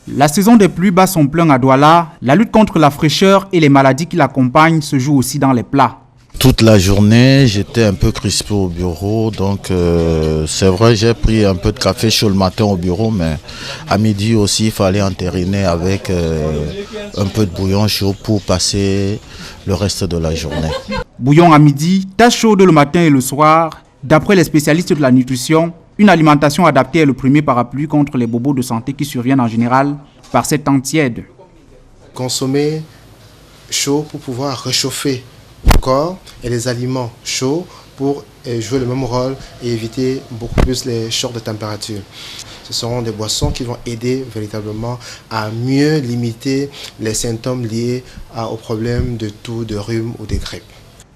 La saison des pluies bat son plein à Douala. La lutte contre la fraîcheur et les maladies qui l'accompagnent se joue aussi dans les plats. Toute la journée, j'étais un peu crispé au bureau, donc c'est vrai, j'ai pris un peu de café chaud le matin au bureau, mais à midi aussi, il fallait entériner avec un peu de bouillon chaud pour passer le reste de la journée. Bouillon à midi, tasse chaude le matin et le soir. D'après les spécialistes de la nutrition, une alimentation adaptée est le premier parapluie contre les bobos de santé qui surviennent en général par ces temps tièdes. Consommer chaud pour pouvoir réchauffer le corps et les aliments chauds pour jouer le même rôle et éviter beaucoup plus les chocs de température. Ce seront des boissons qui vont aider véritablement à mieux limiter les symptômes liés aux problèmes de toux, de rhume ou de grippe.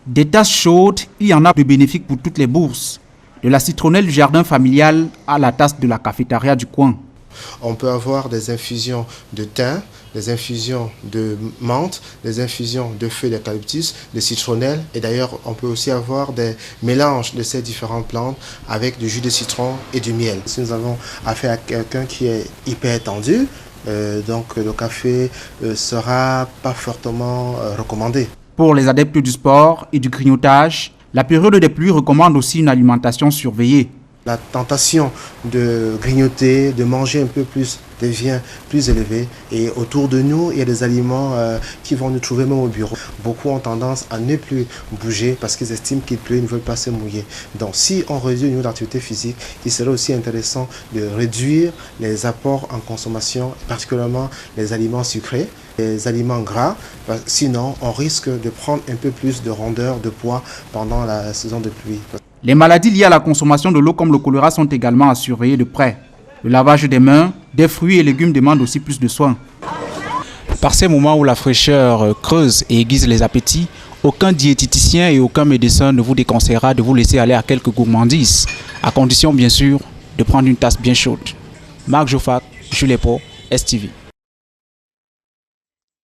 Des tasses chaudes, il y en a de bénéfiques pour toutes les bourses. De la citronnelle du jardin familial à la tasse de la cafétéria du coin. On peut avoir des infusions de thym, des infusions de menthe, des infusions de feuilles d'eucalyptus, de citronnelle. Et d'ailleurs, on peut aussi avoir des mélanges de ces différentes plantes avec du jus de citron et du miel. Si nous avons affaire à quelqu'un qui est hyper tendu, donc le café sera pas fortement recommandé. Pour les adeptes du sport et du grignotage, la période des pluies recommande aussi une alimentation surveillée. La tentation de grignoter, de manger un peu plus devient plus élevée et autour de nous, il y a des aliments qui vont nous trouver même au bureau. Beaucoup ont tendance à ne plus bouger parce qu'ils estiment qu'il pleut, ils ne veulent pas se mouiller. Donc si on réduit le niveau d'activité physique, il serait aussi intéressant de réduire les apports en consommation, particulièrement les aliments sucrés, les aliments gras, sinon on risque de prendre un peu plus de rondeur, de poids pendant la saison de pluie. Les maladies liées à la consommation de l'eau comme le choléra sont également à surveiller de près. Le lavage des mains, des fruits et légumes demandent aussi plus de soins. Par ces moments où la fraîcheur creuse et aiguise les appétits, aucun diététicien et aucun médecin ne vous déconseillera de vous laisser aller à quelques gourmandises, à condition bien sûr de prendre une tasse bien chaude. Marc Joffat, Jules Pau, STV.